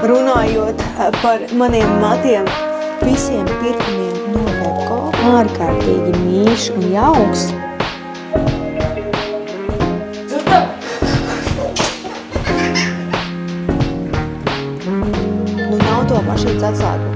Runājot par maniem matiem, visiem pirkumiem no Pepko, ārkārtīgi mīļš un jauks. Nu nav to mašīnas atslēgu.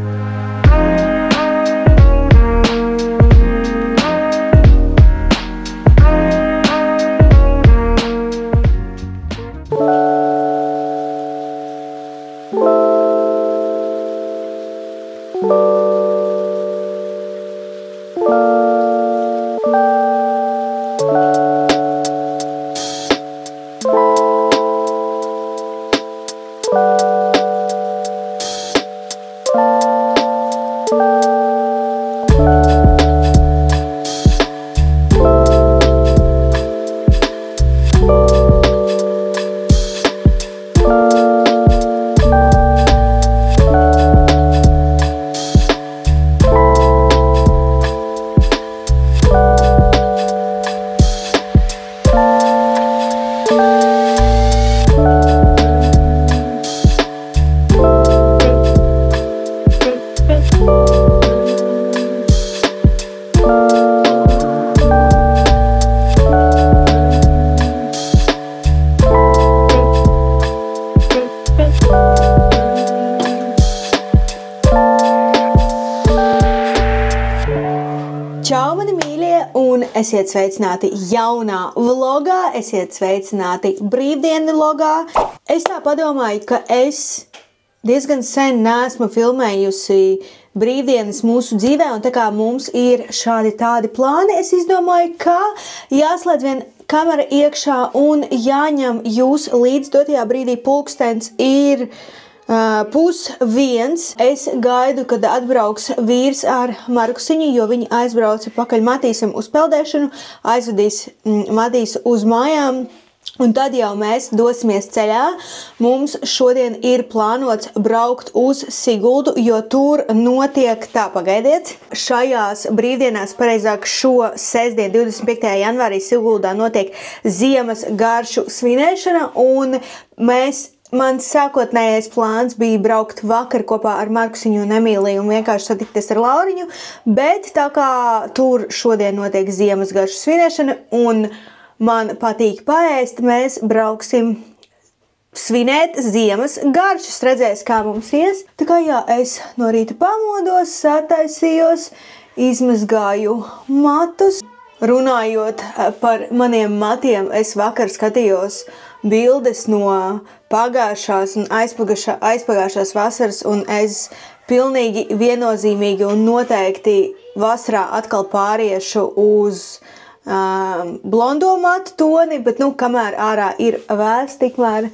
Čau, mani mīļie, un esiet sveicināti jaunā vlogā, esiet sveicināti brīvdienu vlogā. Es tā padomāju, ka es diezgan sen neesmu filmējusi brīvdienas mūsu dzīvē, un tā kā mums ir šādi tādi plāni, es izdomāju, ka jāslēdz vien kamera iekšā un jāņem jūs līdz dotajā brīdī pulkstens ir 12:30. Es gaidu, kad atbrauks vīrs ar Markusiņu, jo viņi aizbrauca pakaļ Matīsam uz peldēšanu, aizvedīs Matīsu uz mājām, un tad jau mēs dosimies ceļā. Mums šodien ir plānots braukt uz Siguldu, jo tur notiek, tā pagaidiet, šajās brīvdienās, pareizāk šo sestdien, 25. janvārī Siguldā notiek ziemas garšu svinēšana, un Mans sākotnējais plāns bija braukt vakar kopā ar Markusiņu un Emīliju un vienkārši satikties ar Lauriņu, bet tā kā tur šodien notiek ziemas garšu svinēšana un man patīk paēst, mēs brauksim svinēt ziemas garšas, redzēs, kā mums ies. Tā kā jā, es no rīta pamodos, sataisījos, izmazgāju matus. Runājot par maniem matiem, es vakar skatījos bildes no pagājušās un aizpagājušās vasaras, un es pilnīgi viennozīmīgi un noteikti vasarā atkal pāriešu uz blondo matu toni, bet kamēr ārā ir vēss, tikmēr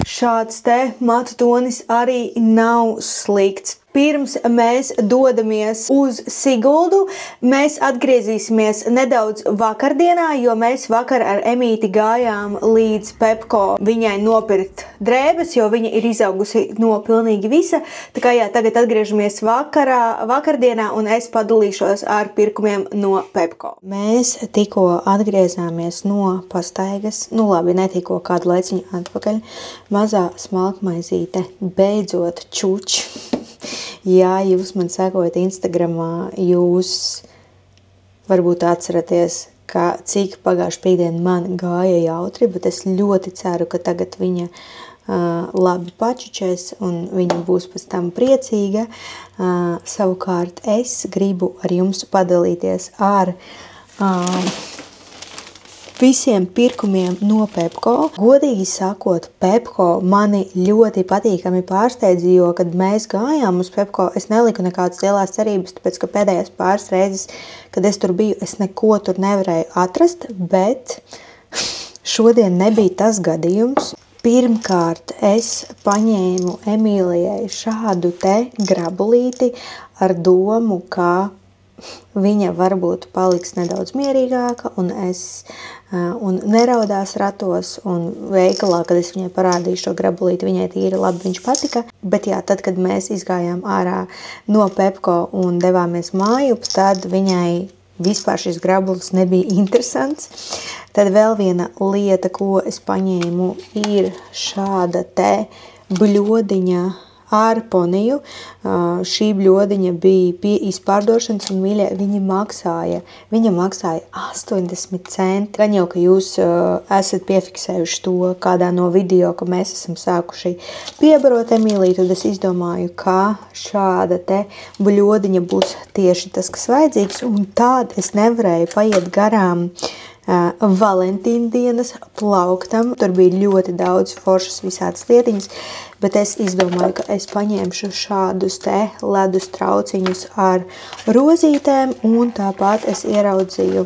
šāds te matu tonis arī nav slikts. Pirms mēs dodamies uz Siguldu, mēs atgriezīsimies nedaudz vakardienā, jo mēs vakar ar Emīti gājām līdz Pepko viņai nopirkt drēbes, jo viņa ir izaugusi no pilnīgi visa. Tā kā jā, tagad atgriežamies vakardienā, un es padalīšos ar pirkumiem no Pepko. Mēs tikko atgriezāmies no pastaigas, labi, netikko kādu laiciņu atpakaļ. Mazā smalkmaizīte beidzot čuč. Ja jūs man sekojat Instagramā, jūs varbūt atceraties, cik pagājuši piekdien man gāja jautri, bet es ļoti ceru, ka tagad viņa labi pačučēs un viņa būs pēc tam priecīga. Savukārt es gribu ar jums padalīties ar visiem pirkumiem no Pepko. Godīgi sakot, Pepko mani ļoti patīkami pārsteidza, jo, kad mēs gājām uz Pepko, es neliku nekādas lielās cerības, tāpēc, ka pēdējās pāris reizes, kad es tur biju, es neko tur nevarēju atrast, bet šodien nebija tas gadījums. Pirmkārt, es paņēmu Emīlijai šādu te grabulīti ar domu, ka viņa varbūt paliks nedaudz mierīgāka un neraudās ratos, un veikalā, kad es viņai parādīju šo grabulīti, viņai tīri labi viņš patika. Bet jā, tad, kad mēs izgājām ārā no Pepko un devāmies mājup, tad viņai vispār šis grabulis nebija interesants. Tad vēl viena lieta, ko es paņēmu, ir šāda te bļodiņa ar poniju. Šī bļodiņa bija pie izpārdošanas un, mīļie, viņa maksāja 80 centi. Gan jau, ka jūs esat piefiksējuši to kādā no video, ka mēs esam sākuši piebarot Emīliju, tad es izdomāju, ka šāda te bļodiņa būs tieši tas, kas vajadzīgs, un tād es nevarēju paiet garām Valentīna dienas plauktam. Tur bija ļoti daudz foršas visādas lietiņas, bet es izdomāju, ka es paņemšu šādus te ledus trauciņus ar rozītēm, un tāpat es ieraudzīju,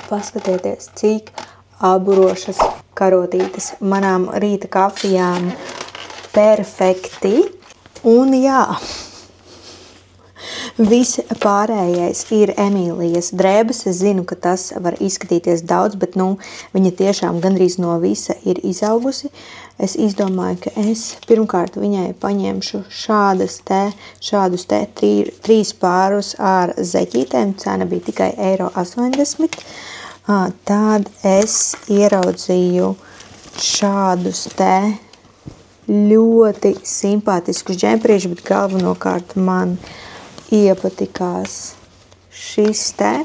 paskatieties, cik aburošas karotītes manām rīta kafijām perfekti. Un jā, viss pārējais ir Emīlijas drēbes. Es zinu, ka tas var izskatīties daudz, bet viņa tiešām gandrīz no visa ir izaugusi. Es izdomāju, ka es pirmkārt viņai paņemšu šādus te 3 pārus ar zeķītēm. Cena bija tikai €80. Tad es ieraudzīju šādus te ļoti simpātiskus džemperīšus, bet galvenokārt man iepatikās šis te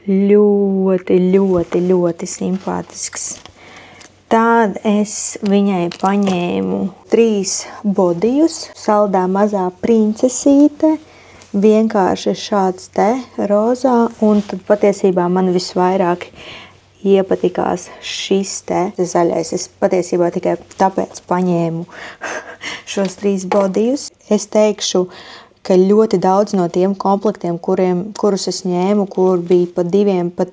ļoti simpātisks. Tad es viņai paņēmu 3 bodijus, saldā mazā princesīte, vienkārši šāds te rozā, un tad patiesībā man visvairāk iepatikās šis te zaļais. Es patiesībā tikai tāpēc paņēmu šos 3 bodijus. Es teikšu, ka ļoti daudz no tiem komplektiem, kurus es ņēmu, kur bija pa 2, pa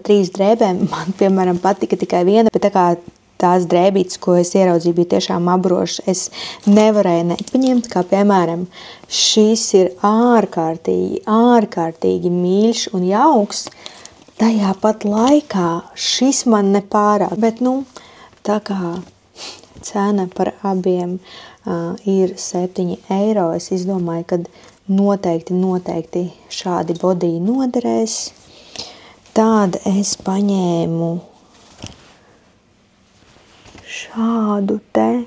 3 drēbēm, man, piemēram, patika tikai viena, bet tā kā tās drēbītes, ko es ieraudzīju, bija tiešām abrošas, es nevarēju nepaņemt, kā piemēram, šis ir ārkārtīgi mīļš un jauks. Tajā pat laikā šis man nepārāk, bet, tā kā cena par abiem ir €7. Es izdomāju, ka noteikti šādi bodiji noderēs. Tad es paņēmu šādu te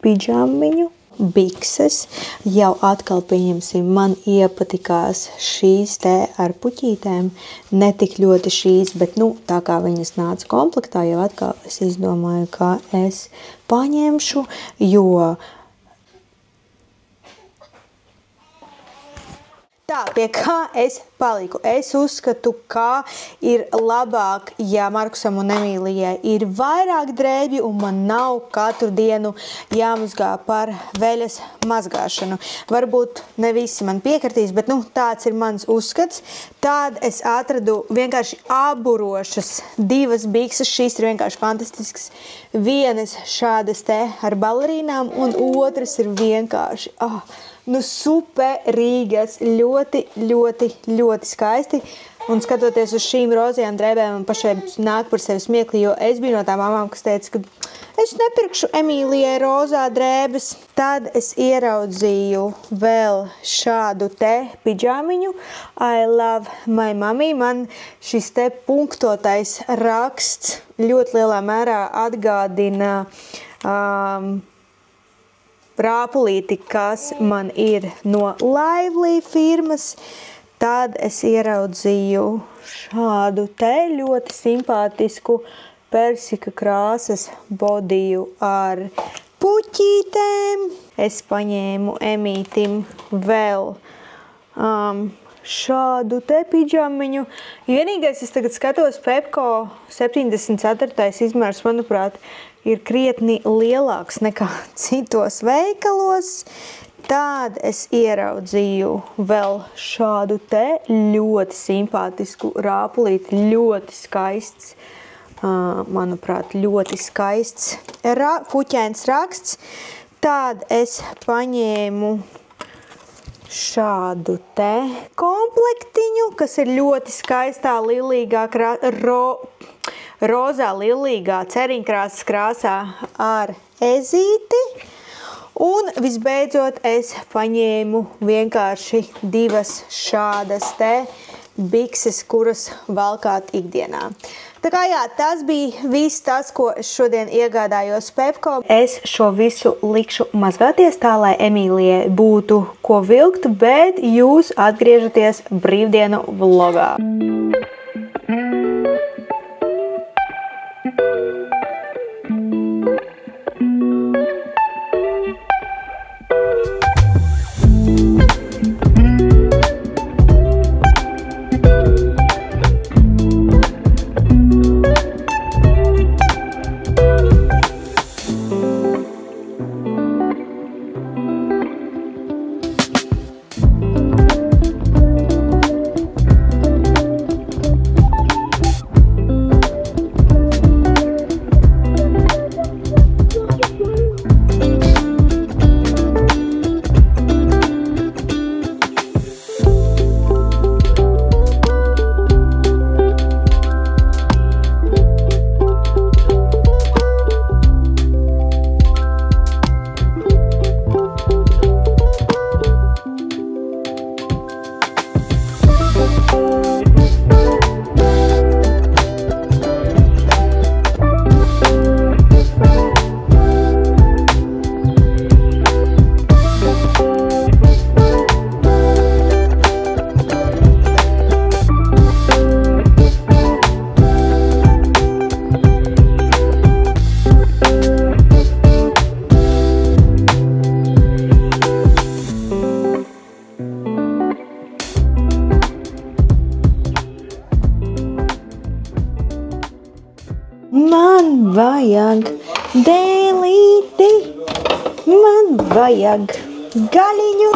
pidžamiņu, bikses. Jau atkal pieņemsim, man iepatikās šīs te ar puķītēm. Ne tik ļoti šīs, bet tā kā viņas nāca komplektā, jau atkal es izdomāju, ka es paņemšu, jo tā, pie kā es paliku. Es uzskatu, ka ir labāk, ja Markusam un Emīlijai ir vairāk drēbju un man nav katru dienu jāmazgā par veļas mazgāšanu. Varbūt ne visi man piekritīs, bet tāds ir mans uzskats. Tad es atradu vienkārši aburošas 2 bikses. Šīs ir vienkārši fantastisks. Vienas šādas te ar balerīnām un otras ir vienkārši superīgas, ļoti skaisti. Un skatoties uz šīm rozajām drēbēm, man pašai nāk par sevi smiekli, jo es biju no tām mamām, kas teica, ka es nepirkšu Emīlijai rozā drēbes. Tad es ieraudzīju vēl šādu te pidžāmiņu. I love my mommy. Man šis te punktotais raksts ļoti lielā mērā atgādina rāpulīti, kas man ir no Lively firmas. Tad es ieraudzīju šādu te ļoti simpātisku persika krāsas bodiju ar puķītēm. Es paņēmu Emītim vēl šādu te pidžamiņu. Vienīgais, es tagad skatos, Pepko 74. izmērs, manuprāt, ir krietni lielāks nekā citos veikalos. Tad es ieraudzīju vēl šādu te ļoti simpātisku rāpulīti, ļoti skaists, manuprāt, ļoti skaists puķēns raksts. Tad es paņēmu šādu te komplektiņu, kas ir ļoti skaistā lilīgā rozā lilīgā ceriņkrāsas krāsā ar ezīti. Un visbeidzot es paņēmu vienkārši 2 šādas te bikses, kuras valkāt ikdienā. Tā kā jā, tas bija viss tas, ko es šodien iegādājos Pepko. Es šo visu likšu mazgāties tā, lai Emīlijai būtu ko vilkt, bet jūs atgriežaties brīvdienu vlogā. Man vajag dēlīti, man vajag gaļiņu.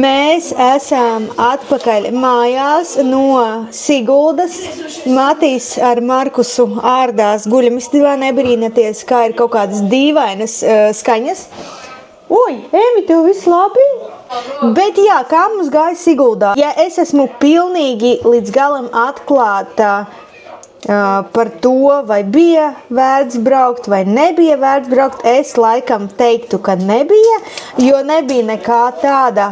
Mēs esam atpakaļ mājās no Siguldas. Matīs ar Markusu ārdās guļamistabā, nebrīnaties, kā ir kaut kādas dīvainas skaņas. Oi, Emi, tev viss labi? Bet jā, kā mums gāja Siguldā? Ja es esmu pilnīgi līdz galam atklāta par to, vai bija vērts braukt vai nebija vērts braukt, es laikam teiktu, ka nebija, jo nebija nekā tāda,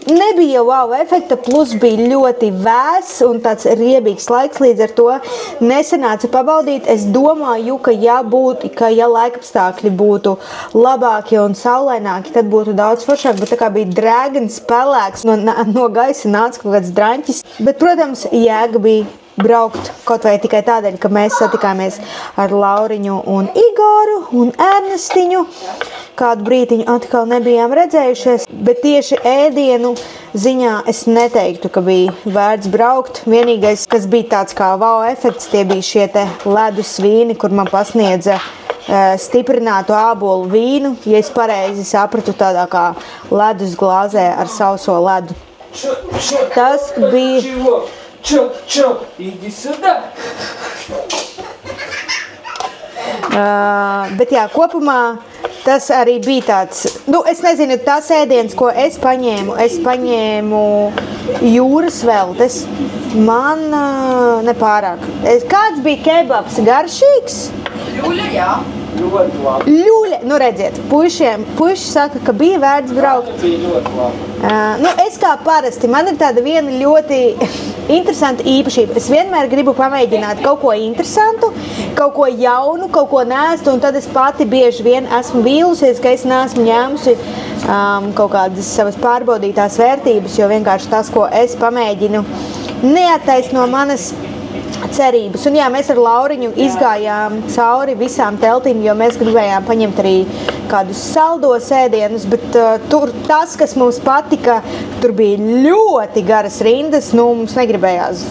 nebija wow efekta, plus bija ļoti vēss un tāds riebīgs laiks, līdz ar to nesanāca pabaudīt. Es domāju, ka ja laikapstākļi būtu labāki un saulaināki, tad būtu daudz foršāk, bet tā kā bija drēgns, pelēks, no gaisa nāca kaut kāds draņķis, bet, protams, jēga bija braukt kaut vai tikai tādēļ, ka mēs satikāmies ar Lauriņu un Igoru un Ernestiņu. Kādu brītiņu atkal nebijām redzējušies, bet tieši ēdienu ziņā es neteiktu, ka bija vērts braukt. Vienīgais, kas bija tāds kā wow efekts, tie bija šie te ledus vīni, kur man pasniedza stiprinātu ābolu vīnu, ja es pareizi sapratu, tādā kā ledus glāzē ar sauso ledu. Tas bija... Иди сюда. Bet jā, kopumā tas arī bija tāds, es nezinu, tas ēdiens, ko es paņēmu jūras veltes, man nepārāk. Kāds bija kebabs? Garšīgs? Ļuļa, jā. Ļoti labi. Ļuļa, redziet, puiši saka, ka bija vērts braukt. Bija ļoti labi. Es kā parasti, man ir tāda viena ļoti interesanta īpašība. Es vienmēr gribu pamēģināt kaut ko interesantu, kaut ko jaunu, kaut ko nēstu, un tad es pati bieži vien esmu vīlusies, ka es neesmu ņēmusi kaut kādas savas pārbaudītās vērtības, jo vienkārši tas, ko es pamēģinu, neattaisno manas cerības. Un jā, mēs ar Lauriņu izgājām cauri visām teltīm, jo mēs gribējām paņemt arī kādus saldos ēdienus, bet tur tas, kas mums patika, tur bija ļoti garas rindas, mums negribējās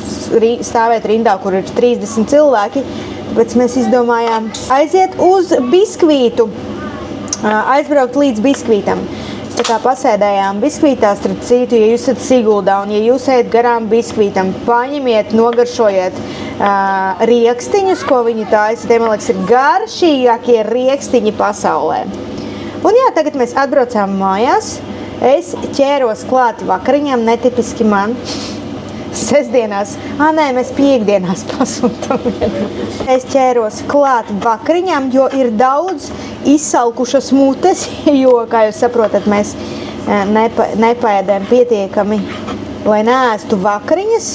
stāvēt rindā, kur ir 30 cilvēki, tāpēc mēs izdomājām aiziet uz biskvītu, aizbraukt līdz biskvītam. Tā kā pasēdējām biskvītā, starp citu, ja jūs esat Siguldā un ja jūs ejat garām biskvītam, paņemiet, nogaršojiet riekstiņus, ko viņi taisa. Tie, man liekas, ir garšīgākie riekstiņi pasaulē. Un jā, tagad mēs atbraucām mājās. Es ķēros klāt vakariņām, netipiski man. Sestdienās, mēs piekdienās pasūtam. Es ķēros klāt vakariņām, jo ir daudz izsalkušas mutes, jo, kā jūs saprotat, mēs nepaēdēm pietiekami, lai neēstu vakariņas.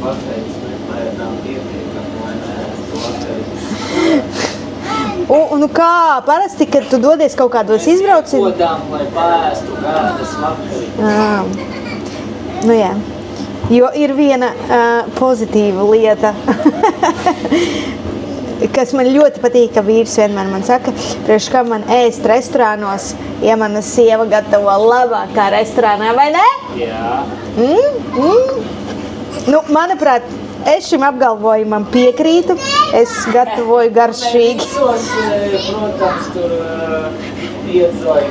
pateicis, nepaēdām pietiekam, lai neēstu pateicis. Un kā parasti, kad tu dodies kaut kādos izbraucienus? Mēs kodām, lai paēstu gādas vakari. Nu jā, jo ir viena pozitīva lieta, kas man ļoti patīk, ka vīrs vienmēr man saka, priekš kā man ēst restorānos, ja mana sieva gatavo labākā restorānā, vai ne? Jā. Nu, manuprāt, es šim apgalvojumam piekrītu, es gatavoju garšīgi. Visos, protams, tur piedzoju.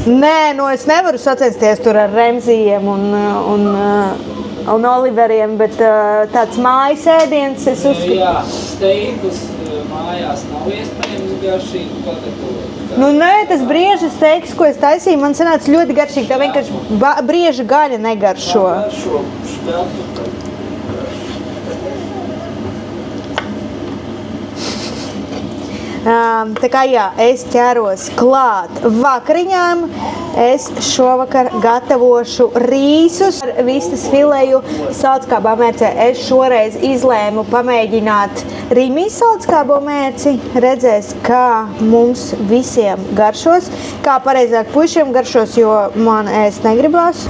Nē, nu es nevaru sacensties tur ar Remzijiem un Oliveriem, bet tāds mājas ēdiens, es uzskatu. Jā, steikus mājās nav iespējams garšīgi pagatavot. Nu nē, tas brieža steiks, ko es taisīju, man sanāca ļoti garšīgi, tā vienkārši brieža gaļa negaršo. Garšo šķeltu. Tā kā jā, es ķeros klāt vakariņām, es šovakar gatavošu rīsus ar vistas fileju salckābā mērcē. Es šoreiz izlēmu pamēģināt Rimī salckābo mērci, redzēs, kā mums visiem garšos, kā pareizāk puišiem garšos, jo man ēst negribās.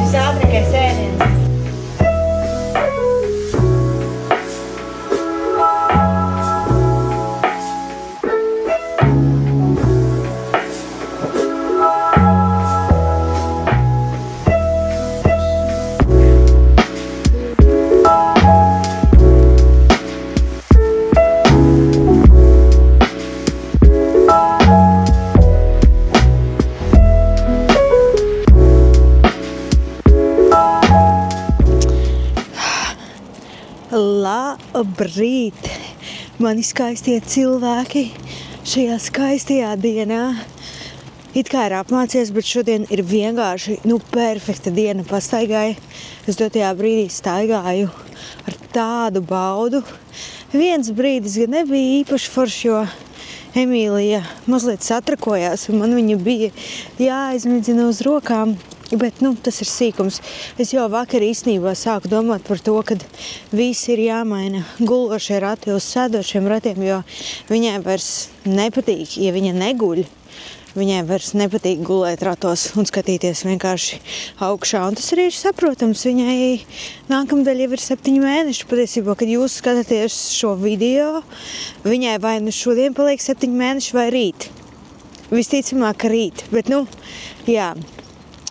Visātrākais ēdiens. Labrīt, mani skaistie cilvēki šajā skaistajā dienā. It kā ir apmācies, bet šodien ir vienkārši, perfekta diena pastaigāja. Es dotajā brīdī staigāju ar tādu baudu. Viens brīdis gan nebija īpaši foršs, jo Emīlija mazliet satrakojās, un man viņa bija jāizmēģina uz rokām. Bet, tas ir sīkums. Es jau vakar īstenībā sāku domāt par to, ka visi ir jāmaina gulošie rati uz sēdošiem ratiem, jo viņai vairs nepatīk, ja viņa neguļ. Viņai vairs nepatīk gulēt ratos un skatīties vienkārši augšā. Un tas arī ir saprotams. Viņai nākamdēļ jau ir 7 mēneši. Patiesībā, kad jūs skatāties šo video, viņai vai nu šodien paliek 7 mēneši vai rīt. Visticamāk, ka rīt. Bet, jā.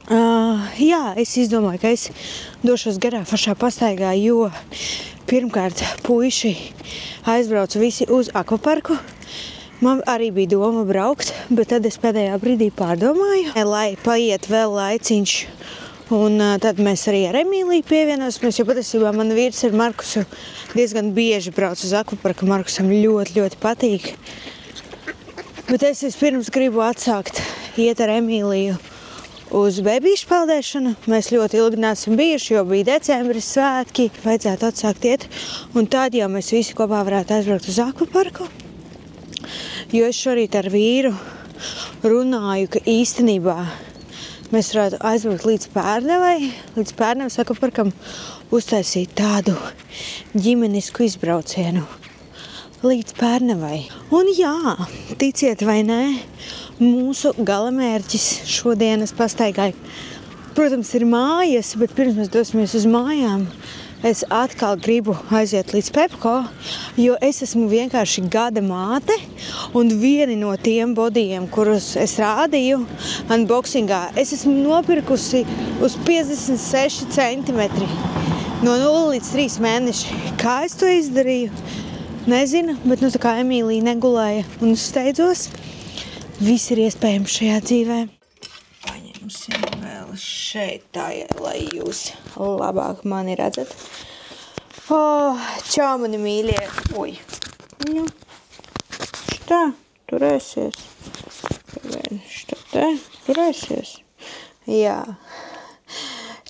Jā, es izdomāju, ka es došos garā foršā pastaigā, jo pirmkārt puiši aizbraucu visi uz akvaparku. Man arī bija doma braukt, bet tad es pēdējā brīdī pārdomāju, lai paiet vēl laiciņš. Un tad mēs arī ar Emīliju pievienosimies, jo patiesībā man vīrs ar Markusu diezgan bieži brauc uz akvaparku. Markusam ļoti, ļoti patīk. Bet es vispirms gribu atsākt iet ar Emīliju uz bebīšu peldēšanu. Mēs ļoti ilgi neesam bijuši, jo bija decembris svētki. Vajadzētu atsākt iet. Un tad jau mēs visi kopā varētu aizbraukt uz akvaparku. Jo es šorīt ar vīru runāju, ka īstenībā mēs varētu aizbraukt līdz Pērnavas akvaparkam, uztaisīt tādu ģimenisku izbraucienu līdz Pērnavai. Un jā, ticiet vai nē, mūsu galamērķis šodienas pastaigai, protams, ir mājas, bet pirms mēs dosimies uz mājām, es atkal gribu aiziet līdz Pepko, jo es esmu vienkārši gada māte, un vieni no tiem bodijiem, kurus es rādīju unboxingā, es esmu nopirkusi uz 56 centimetri, no 0 līdz 3 mēneši. Kā es to izdarīju? Nezinu, bet tā kā Emīlija negulēja un steidzos, viss ir iespējams šajā dzīvē. Paņemsim vēl šeit tā, lai jūs labāk mani redzat. Čau, mani mīļie. Ui. Šitā, turēsies. Šitā, turēsies. Jā.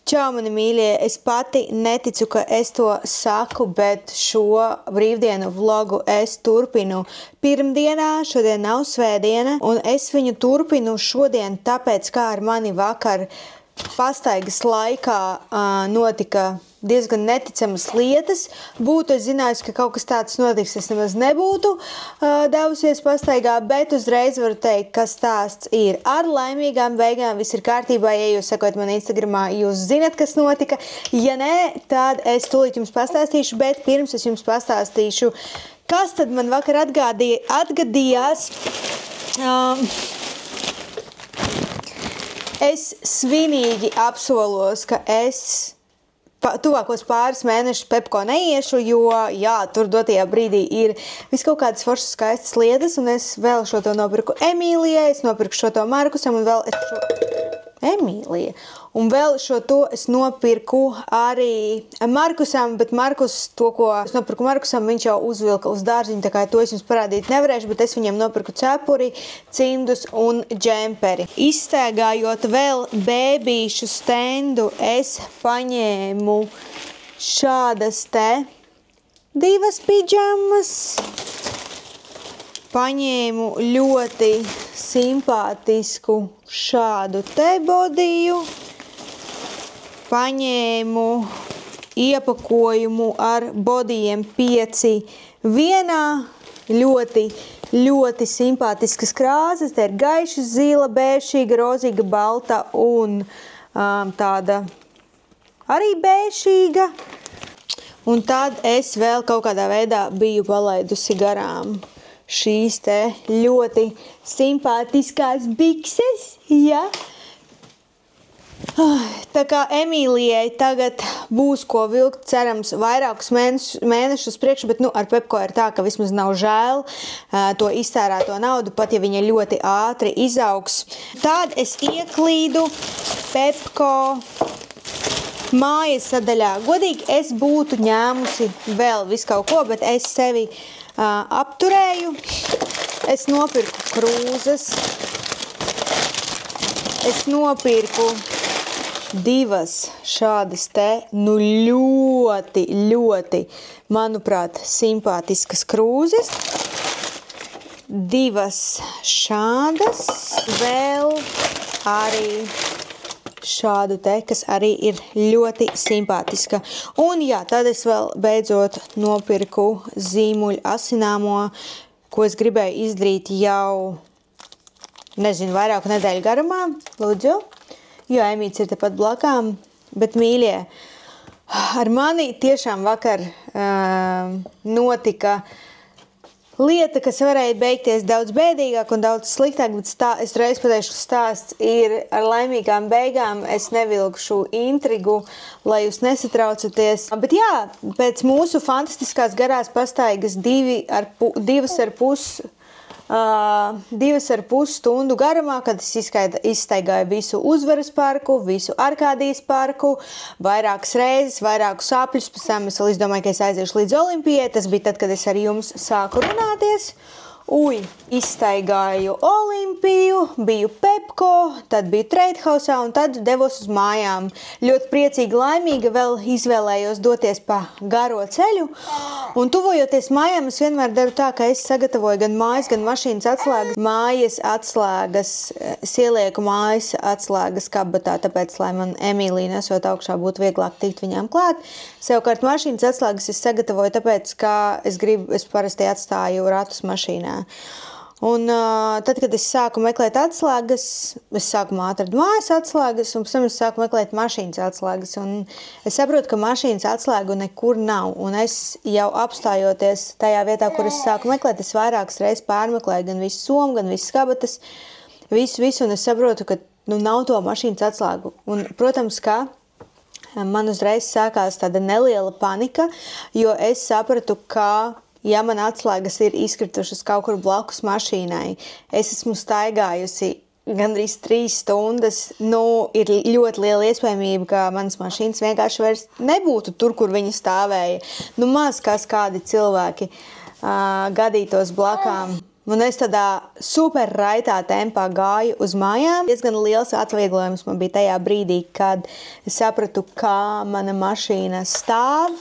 Čau, mani mīļie, es pati neticu, ka es to saku, bet šo brīvdienu vlogu es turpinu pirmdienā, šodien nav svētdiena, un es viņu turpinu šodien, tāpēc kā ar mani vakar pastaigas laikā notika diezgan neticamas lietas. Būtu es zinājusi, ka kaut kas tāds notiks, es nemaz nebūtu devusies pastaigā, bet uzreiz varu teikt, ka stāsts ir ar laimīgām beigām, viss ir kārtībā, ja jūs sekojat man Instagramā, jūs zinat, kas notika. Ja nē, tad es tūlīt jums pastāstīšu, bet pirms es jums pastāstīšu, kas tad man vakar atgadījās. Es svinīgi apsolos, ka es tuvākos pāris mēnešus Pepko neiešu, jo, jā, tur dotajā brīdī ir vis kaut kādas foršas skaistas lietas, un es vēl šo to nopirku Emīlijai, es nopirku šo to Markusam, un vēl Emīlija. Un vēl šo to es nopirku arī Markusam, bet Markus, to, ko es nopirku Markusam, viņš jau uzvilka uz dārziņu, tā kā to es jums parādīt nevarēšu, bet es viņam nopirku cepuri, cimdus un džemperi. Izstaigājot vēl bēbīšu stendu, es paņēmu šādas te divas pidžamas, paņēmu ļoti simpātisku šādu te bodiju, paņēmu iepakojumu ar bodijiem 5 vienā, ļoti simpātiskas krāsas, te ir gaiša zila, bēšīga, rozīga, balta un tāda arī bēšīga. Un tad es vēl kaut kādā veidā biju palaidusi garām šīs te ļoti simpātiskās bikses, ja. Tā kā Emīlijai tagad būs ko vilkt, cerams, vairākus mēnešus priekšu, bet ar Pepko ir tā, ka vismaz nav žēl to iztērēto naudu, pat ja viņa ļoti ātri izaugs. Tad es ieklīdu Pepko mājas sadaļā. Godīgi, es būtu ņēmusi vēl visu kaut ko, bet es sevi apturēju. Es nopirku krūzes. Es nopirku divas šādas te, ļoti, manuprāt, simpātiskas krūzes. Divas šādas, vēl arī šādu te, kas arī ir ļoti simpātiska. Un jā, tad es vēl beidzot nopirku zīmuļu asināmo, ko es gribēju izdarīt jau, nezinu, vairāku nedēļu garumā, lūdzu, jo Emīts ir tepat blakām, bet mīļie, ar mani tiešām vakar notika lieta, kas varēja beigties daudz bēdīgāk un daudz sliktāk, bet es reiz pateikšu, ka stāsts ir ar laimīgām beigām. Es nevilkšu intrigu, lai jūs nesatraucaties. Bet jā, pēc mūsu fantastiskās garās pastaigas 2,5 stundu garumā, kad es izstaigāju visu Uzvaras parku, visu Arkādijas parku, vairākas reizes, vairākus apļus, pēc tam es vēl izdomāju, ka es aiziešu līdz Olimpijai. Tas bija tad, kad es ar jums sāku runāties. Izstaigāju Olimpiju, biju Pepko, tad biju Treidhausā un tad devos uz mājām. Ļoti priecīgi, laimīga, vēl izvēlējos doties pa garo ceļu. Un tuvojoties mājām, es vienmēr daru tā, ka es sagatavoju gan mājas, gan mašīnas atslēgas. Mājas atslēgas, es ielieku mājas atslēgas kabatā, tāpēc, lai man Emīlija nesot augšā būtu vieglāk tikt viņām klāt. Savukārt mašīnas atslēgas es sagatavoju tāpēc, ka es parasti atstāju ratus mašīnā. Un tad, kad es sāku meklēt atslēgas, es sākumā atradu mājas atslēgas, un pēc tam es sāku meklēt mašīnas atslēgas. Un es saprotu, ka mašīnas atslēgu nekur nav. Un es jau apstājoties tajā vietā, kur es sāku meklēt, es vairākas reizes pārmeklēju gan visu somu, gan visas kabatas, visu, un es saprotu, ka nav to mašīnas atslēgu. Un, protams, ka man uzreiz sākās tāda neliela panika, jo es sapratu, ka ja man atslēgas ir izkritušas kaut kur blakus mašīnai, es esmu staigājusi gandrīz 3 stundas, ir ļoti liela iespējamība, ka manas mašīnas vienkārši vairs nebūtu tur, kur viņa stāvēja. Maz kādi cilvēki gadītos blakām Un es tādā super raitā tempā gāju uz mājām. Diezgan liels atvieglojums man bija tajā brīdī, kad es sapratu, kā mana mašīna stāv.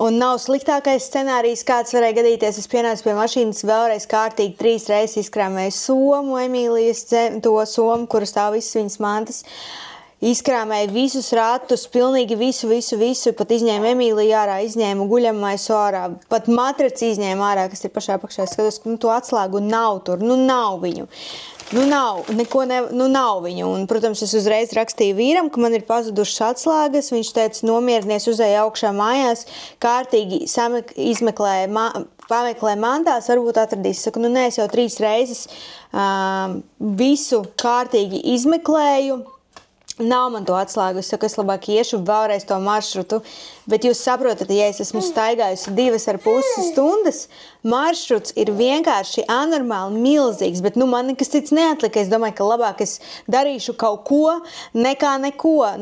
Un nav sliktākais scenārijs, kāds varēja gadīties. Es pienācu pie mašīnas vēlreiz kārtīgi 3 reizes izkrāmēju somu, Emīlijas to somu, kur stāv visas viņas mantas. Izkrāmēju visus ratus, pilnīgi visu, pat izņēmu Emīliju ārā, izņēmu guļamaisu ārā, pat matraci izņēmu ārā, kas ir pašā apakšā. Es skatos, ka to atslēgu nav tur, nav viņu. Nav viņu. Un, protams, es uzreiz rakstīju vīram, ka man ir pazudušas atslēgas. Viņš teica, nomierinies, uzēja augšā mājās, kārtīgi pameklē mantās, varbūt atradīs. Saku, nē, es jau 3 reizes visu kārtīgi izmeklēju. Nav man to atslēgu. Es saku, es labāk iešu vēlreiz to maršrutu. Bet jūs saprotat, ja es esmu staigājusi 2,5 stundas, maršruts ir vienkārši anormāli milzīgs, bet man nekas cits neatlika. Es domāju, ka labāk es darīšu kaut ko, nekā neko.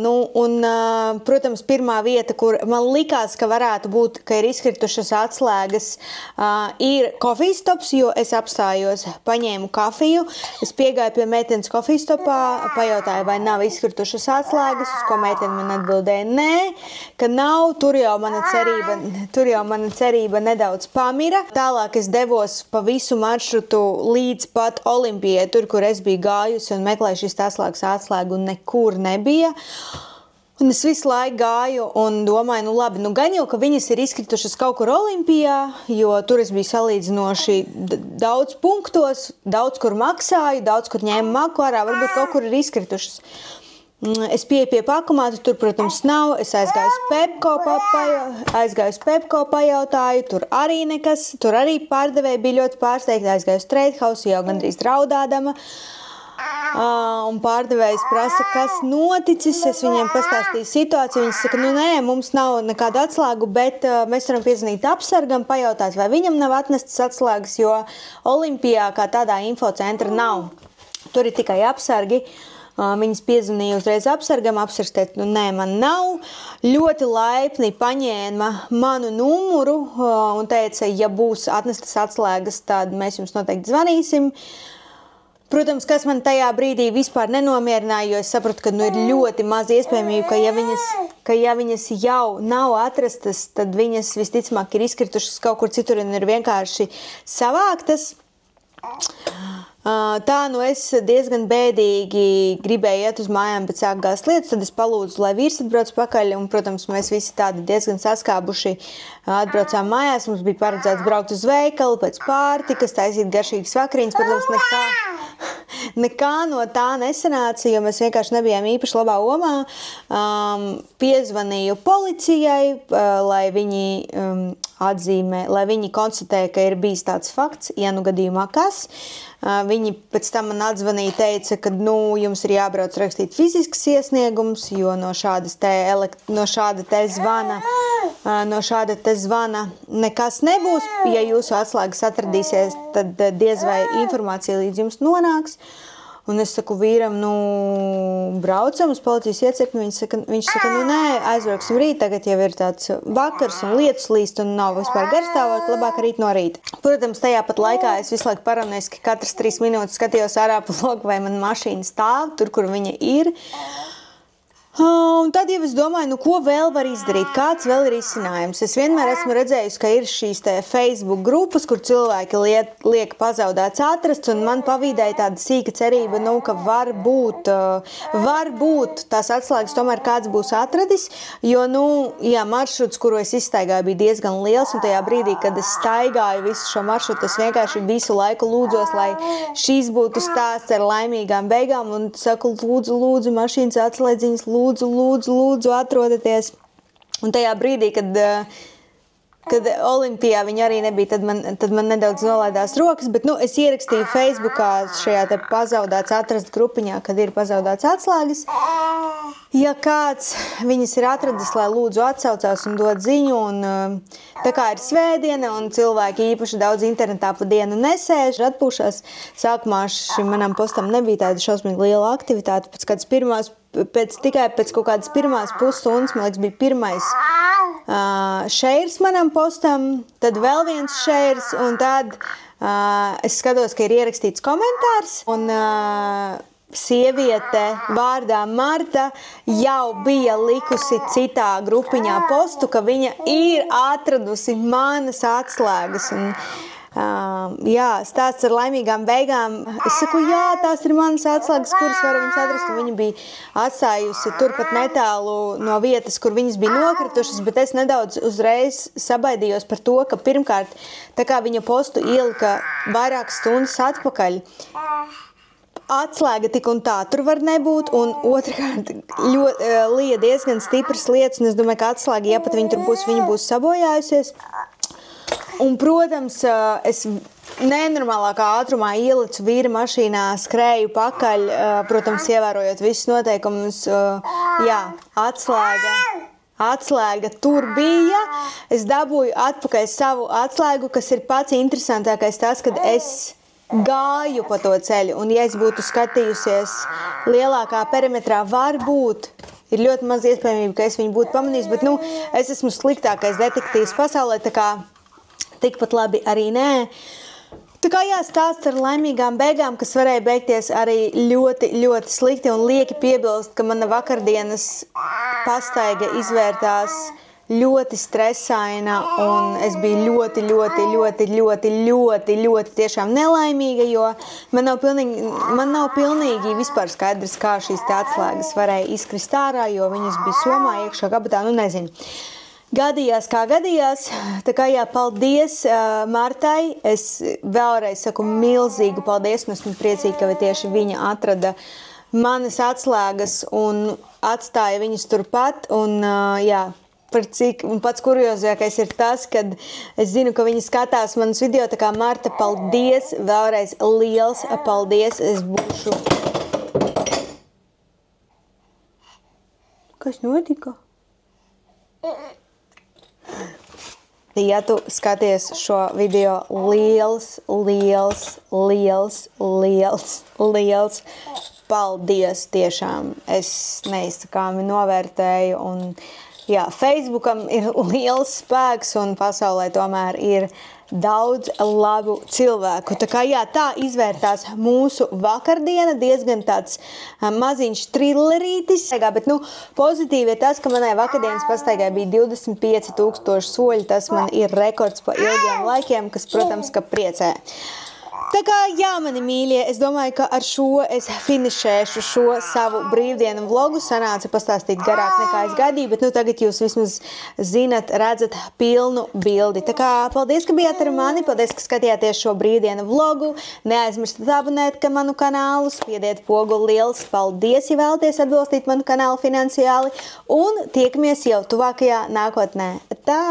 Protams, pirmā vieta, kur man likās, ka varētu būt, ka ir izkritušas atslēgas, ir kofijstops, jo es apstājos, paņēmu kafiju. Es piegāju pie meitenes kofijstopā, pajautāju, vai nav izkritušas atslēgas, uz ko meitene man atbildēja nē, ka nav. Tur jau mana cerība nedaudz pamira. Tālāk es devos pa visu maršrutu līdz pat Olimpijai, tur, kur es biju gājusi un meklēju šīs atslēgu un nekur nebija. Un es visu laiku gāju un domāju, labi, gan jau, ka viņas ir izkritušas kaut kur Olimpijā, jo tur es biju salīdzinoši daudz punktos, daudz kur maksāju, daudz kur ņēmu maku ārā, varbūt kaut kur ir izkritušas. Es pieeju pie pakomātu, tur, protams, nav. Es aizgāju uz Pepko, pajautāju, tur arī nekas. Tur arī pārdevēji bija ļoti pārsteigti. Aizgāju uz Trade House, jau gandrīz draudādama. Un pārdevējs prasa, kas noticis. Es viņiem pastāstīju situāciju. Viņi saka, nē, mums nav nekāda atslēgu, bet mēs varam piezvanīt apsargam, pajautāt, vai viņam nav atnestas atslēgas, jo Olimpijā kā tādā infocentra nav. Tur ir tikai apsargi. Viņas piezvanīja uzreiz apsargam, apsargs teica, nē, man nav. Ļoti laipni paņēma manu numuru un teica, ja būs atnestas atslēgas, tad mēs jums noteikti zvanīsim. Protams, kas man tajā brīdī vispār nenomierināja, jo es sapratu, ka ir ļoti maz iespējamība, ka ja viņas jau nav atrastas, tad viņas visticamāk ir izkritušas kaut kur citur un ir vienkārši savāktas. Tā es diezgan bēdīgi gribēju iet uz mājām, bet sāk gāzt lietas, tad es palūdzu, lai vīrs atbrauc pakaļ, un, protams, mēs visi tādi diezgan saskābuši atbraucām mājās, mums bija paredzēts braukt uz veikalu, pēc pārtikas, taisīt garšīgas vakariņas, protams, nekā no tā nesanāca, jo mēs vienkārši nebijām īpaši labā omā. Piezvanīju policijai, lai viņi atzīmē, lai viņi konstatē, ka ir bijis tāds fakts, ja gadījumā kas. Viņi pēc tam man atzvanīja, teica, ka jums ir jābrauc rakstīt fizisks iesniegums, jo no šāda te zvana nekas nebūs. Ja jūsu atslēgas atradīsies, tad diez vai informācija līdz jums nonāks. Un es saku vīram, braucam uz policijas iecirkni. Viņš saka, nē, aizbrauksim rīt, tagad jau ir tāds vakars un lietus līst un nav vispār garstāvokļa, labāk rīt no rīta. Protams, tajā pat laikā es visu laiku paranoiski katras 3 minūtes skatījos ārā pa logu, vai man mašīna stāv tur, kur viņa ir. Un tad jau es domāju, ko vēl var izdarīt, kāds vēl ir izcinājums. Es vienmēr esmu redzējusi, ka ir šīs te Facebook grupas, kur cilvēki liek pazaudēts atrasts, un man pavīdēja tāda sīka cerība, ka var būt tās atslēgas tomēr kāds būs atradis, jo, maršruts, kuru es izstaigāju, bija diezgan liels, un tajā brīdī, kad es staigāju visu šo maršrutu, es vienkārši visu laiku lūdzos, lai šīs būtu stāsts ar laimīgām beigām, un saku, lūdzu, mašīnas atslēdziņas, lūdzu, atrodieties. Un tajā brīdī, kad Olimpijā viņa arī nebija, tad man nedaudz nolaidās rokas, bet es ierakstīju Facebookā šajā te pazaudēts atrast grupiņā, kad ir pazaudēts atslēgas. Ja kāds viņas ir atradis, lai lūdzu atsaucās un dod ziņu, un tā kā ir svētdiena un cilvēki īpaši daudz internetā pa dienu nesēž, atpūšās. Sākumā šim manam postam nebija tāda šausmīgi liela aktivitāte, tikai pēc kaut kādas pirmās pusstundas, man liekas, bija pirmais šeirs manam postam, tad vēl viens šeirs, un tad Es skatos, ka ir ierakstīts komentārs, un sieviete vārdā Marta jau bija likusi citā grupiņā postu, ka viņa ir atradusi manas atslēgas. Un, stāsts ar laimīgām beigām. Es saku, jā, tās ir manas atslēgas, kuras var viņas atrast. Un viņa bija atstājusi turpat netālu no vietas, kur viņas bija nokritušas, bet es nedaudz uzreiz sabaidījos par to, ka pirmkārt, tā kā viņa postu ielika vairākas stundas atpakaļ, atslēga tik un tā tur var nebūt, un otrkārt lija diezgan stipras lietas, un es domāju, ka atslēga, ja pat viņa tur būs, viņa būs sabojājusies. Un, protams, es nenormālākā ātrumā ielicu vīra mašīnā, skrēju pakaļ, protams, ievērojot visus noteikumus. Atslēga tur bija. Es dabūju atpakaļ savu atslēgu, kas ir pats interesantākais tas, kad es gāju pa to ceļu. Un, ja es būtu skatījusies lielākā perimetrā, varbūt ir ļoti maz iespējamība, ka es viņu būtu pamanījis, bet, es esmu sliktākais detektīvs pasaulē, tā kā tikpat labi arī nē. Tā kā stāsts ar laimīgām beigām, kas varēja beigties arī ļoti, ļoti slikti, un lieki piebilst, ka mana vakardienas pastaiga izvērtās ļoti stresaina, un es biju ļoti tiešām nelaimīga, jo man nav pilnīgi vispār skaidrs, kā šīs te atslēgas varēja izkrist ārā, jo viņas bija somā iekšā kabatā, nezinu. Gadījās, kā gadījās. Tā kā paldies Martai. Es vēlreiz saku milzīgu paldies, un esmu priecīga, ka tieši viņa atrada manas atslēgas un atstāja viņas turpat. Un, un pats kuriozākais ir tas, kad es zinu, ka viņi skatās manas video, tā kā Marta, paldies, vēlreiz liels paldies. Es būšu... Kas notika? Ja tu skaties šo video, liels paldies tiešām. Es neizsakāmi novērtēju un Facebookam ir liels spēks un pasaulē tomēr ir daudz labu cilvēku. Tā kā tā izvērtās mūsu vakardiena, diezgan tāds maziņš trillerītis. Bet pozitīvi ir tas, ka manai vakardienas pastaigai bija 25,000 soļi. Tas man ir rekords pa ilgiem laikiem, kas, protams, ka priecē. Tā kā, mani mīļie, es domāju, ka ar šo es finišēšu šo savu brīvdienu vlogu. Sanāca pastāstīt garāk nekā es gaidīju, bet tagad jūs vismaz zinat, redzat pilnu bildi. Tā kā paldies, ka bijāt ar mani, paldies, ka skatījāties šo brīvdienu vlogu. Neaizmirstat abonēt manu kanālu, spiediet pogu liels paldies, ja vēlaties atbalstīt manu kanālu finansiāli. Un tiekamies jau tuvākajā nākotnē. Tā!